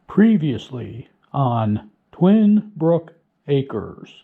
Previously on Twin Brook Acres.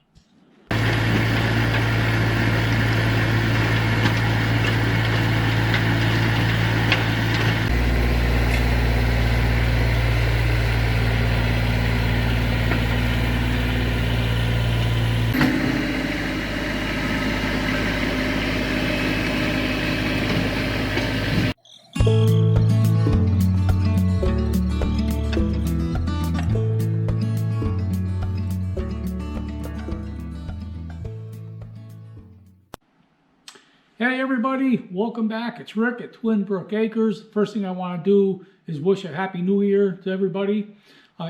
Hey everybody, welcome back. It's Rick at Twin Brook Acres. First thing I want to do is wish a Happy New Year to everybody.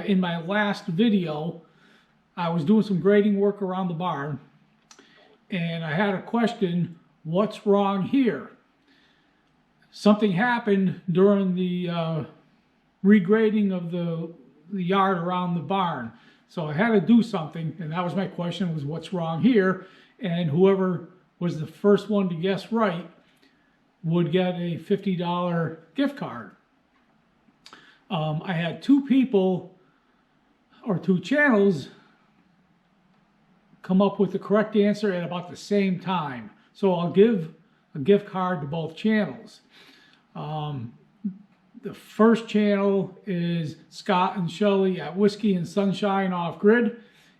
In my last video, I was doing some grading work around the barn, and I had a question, what's wrong here? Something happened during the regrading of the yard around the barn. So I had to do something, and that was my question, was what's wrong here? And whoever was the first one to guess right would get a $50 gift card. I had two people or two channels come up with the correct answer at about the same time. So I'll give a gift card to both channels. The first channel is Scott and Shelly at Whiskey and Sunshine Off Grid,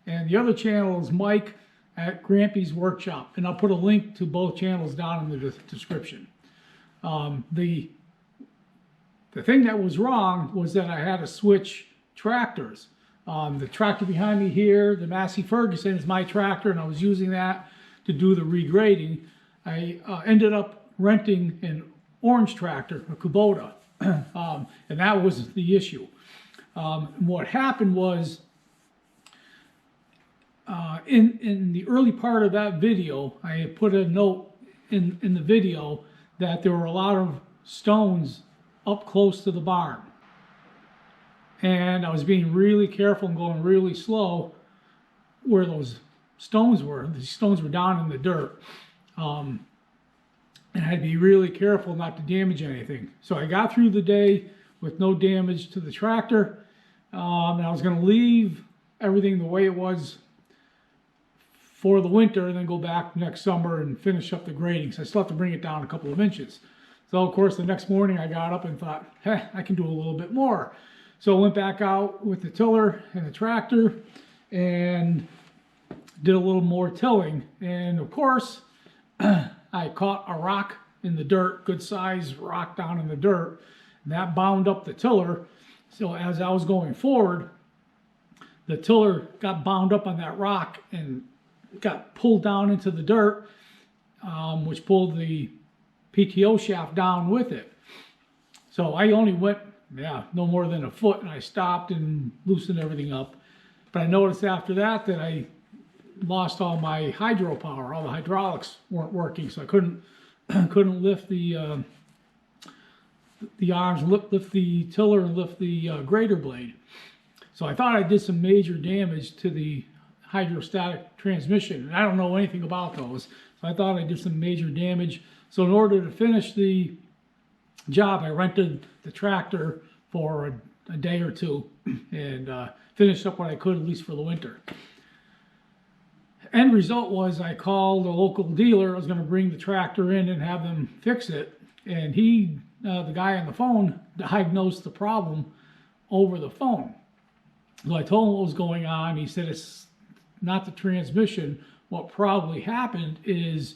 and the other channel is Mike at Grampie's Workshop, and I'll put a link to both channels down in the description. The thing that was wrong was that I had to switch tractors. The tractor behind me here, the Massey Ferguson, is my tractor, and I was using that to do the regrading. I ended up renting an orange tractor, a Kubota, and that was the issue. What happened was, in the early part of that video, I had put a note in the video that there were a lot of stones up close to the barn. And I was being really careful and going really slow where those stones were. The stones were down in the dirt. And I had to be really careful not to damage anything. So I got through the day with no damage to the tractor. And I was going to leave everything the way it was for the winter and then go back next summer and finish up the grading. So I still have to bring it down a couple of inches. So of course the next morning I got up and thought, hey, I can do a little bit more. So I went back out with the tiller and the tractor and did a little more tilling. And of course, I caught a rock in the dirt, good size rock down in the dirt, and that bound up the tiller. So as I was going forward, the tiller got bound up on that rock and got pulled down into the dirt, which pulled the PTO shaft down with it. So I only went, no more than a foot, and I stopped and loosened everything up. But I noticed after that that I lost all my hydropower. All the hydraulics weren't working, so I couldn't lift the arms, lift the tiller, and lift the grader blade. So I thought I did some major damage to the hydrostatic transmission, and I don't know anything about those, so I thought I did some major damage. So in order to finish the job, I rented the tractor for a day or two and finished up what I could, at least for the winter. End result was I called a local dealer. I was going to bring the tractor in and have them fix it, and he, the guy on the phone, diagnosed the problem over the phone. So I told him what was going on. He said it's not the transmission. What probably happened is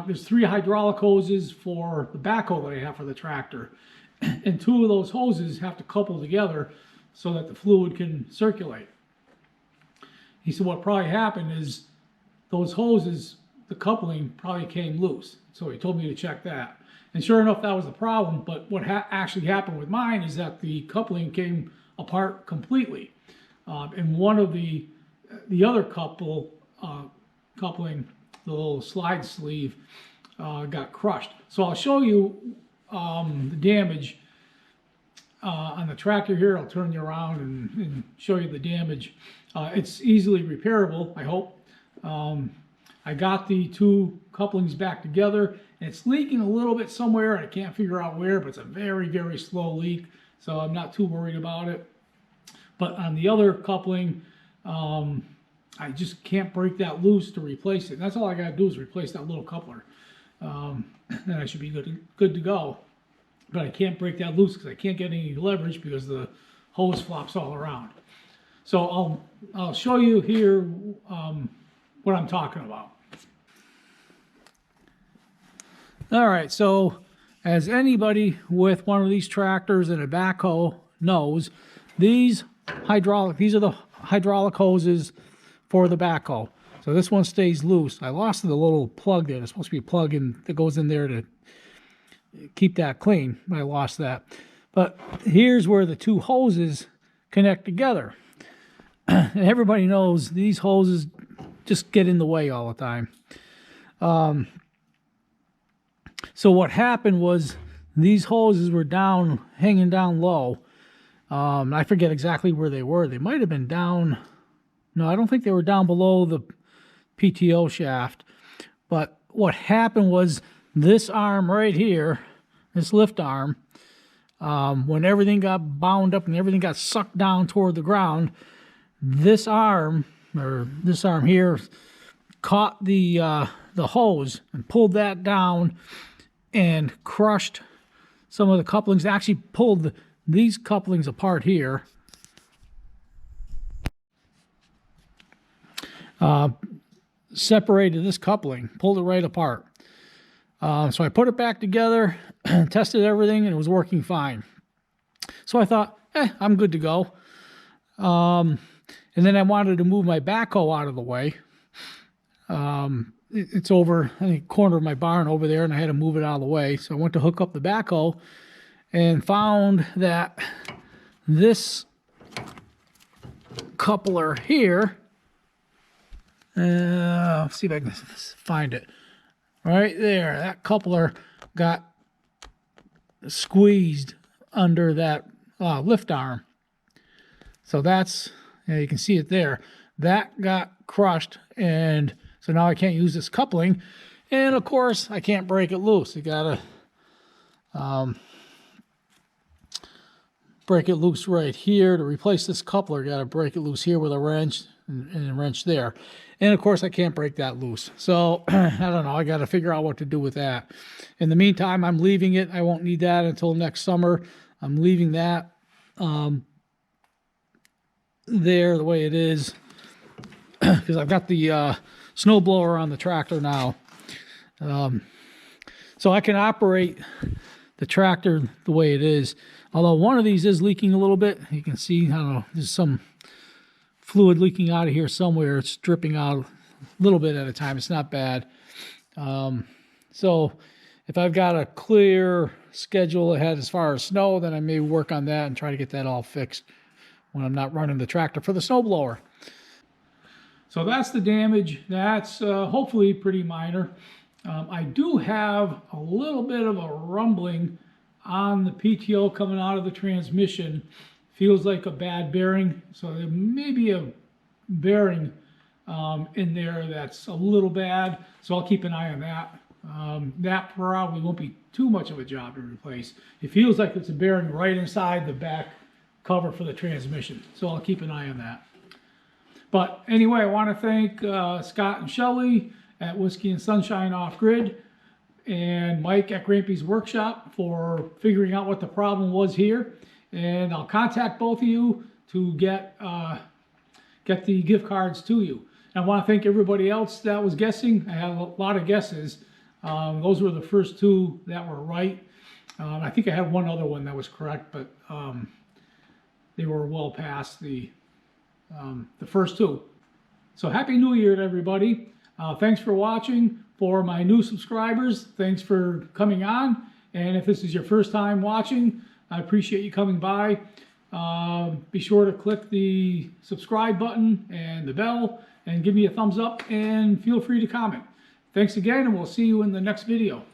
there's 3 hydraulic hoses for the backhoe that I have for the tractor, and 2 of those hoses have to couple together so that the fluid can circulate. He said what probably happened is those hoses, the coupling probably came loose. So he told me to check that. And sure enough, that was the problem. But what actually happened with mine is that the coupling came apart completely. And one of the other coupling, the little slide sleeve, got crushed. So I'll show you the damage on the tractor here. I'll turn you around and show you the damage. It's easily repairable, I hope. I got the 2 couplings back together, and it's leaking a little bit somewhere. I can't figure out where, but it's a very, very slow leak, so I'm not too worried about it. But on the other coupling, I just can't break that loose to replace it. That's all I got to do is replace that little coupler. Then I should be good to go. But I can't break that loose because I can't get any leverage because the hose flops all around. So I'll show you here what I'm talking about. All right, so as anybody with one of these tractors and a backhoe knows, these are the hydraulic hoses for the backhoe. So this one stays loose. I lost the little plug there. There's supposed to be a plug in that goes in there to keep that clean. I lost that. But here's where the two hoses connect together. And everybody knows these hoses just get in the way all the time. So what happened was these hoses were hanging down low. I forget exactly where they were. They might have been down. No, I don't think they were down below the PTO shaft. But what happened was this arm right here, this lift arm, when everything got bound up and everything got sucked down toward the ground, this arm here caught the hose and pulled that down and crushed some of the couplings. Actually pulled these couplings apart here. Separated this coupling, pulled it right apart. So I put it back together, tested everything, and it was working fine. So I thought, I'm good to go. And then I wanted to move my backhoe out of the way. It's over, I think, corner of my barn over there, and I had to move it out of the way. So I went to hook up the backhoe and found that this coupler here, let's see if I can find it. Right there, that coupler got squeezed under that lift arm. So that's, you can see it there. That got crushed, and so now I can't use this coupling. And of course, I can't break it loose. You gotta break it loose right here. To replace this coupler, you gotta break it loose here with a wrench and a wrench there. And of course, I can't break that loose. So I don't know. I got to figure out what to do with that. In the meantime, I'm leaving it. I won't need that until next summer. I'm leaving that there the way it is because I've got the snow blower on the tractor now. So I can operate the tractor the way it is. Although one of these is leaking a little bit. You can see, I don't know, there's some fluid leaking out of here somewhere. It's dripping out a little bit at a time. It's not bad. So if I've got a clear schedule ahead as far as snow, then I may work on that and try to get that all fixed when I'm not running the tractor for the snowblower. So that's the damage. That's hopefully pretty minor. I do have a little bit of a rumbling on the PTO coming out of the transmission. Feels like a bad bearing, so there may be a bearing in there that's a little bad, so I'll keep an eye on that. That probably won't be too much of a job to replace. It feels like it's a bearing right inside the back cover for the transmission, so I'll keep an eye on that. But anyway, I want to thank Scott and Shelly at Whiskey and Sunshine Off Grid and Mike at Grampie's Workshop for figuring out what the problem was here. And I'll contact both of you to get the gift cards to you. And I want to thank everybody else that was guessing. I had a lot of guesses. Those were the first two that were right. I think I had one other one that was correct, but they were well past the first two. So Happy New Year to everybody. Thanks for watching. For my new subscribers, thanks for coming on. And if this is your first time watching, I appreciate you coming by. Be sure to click the subscribe button and the bell and give me a thumbs up, and feel free to comment. Thanks again, and we'll see you in the next video.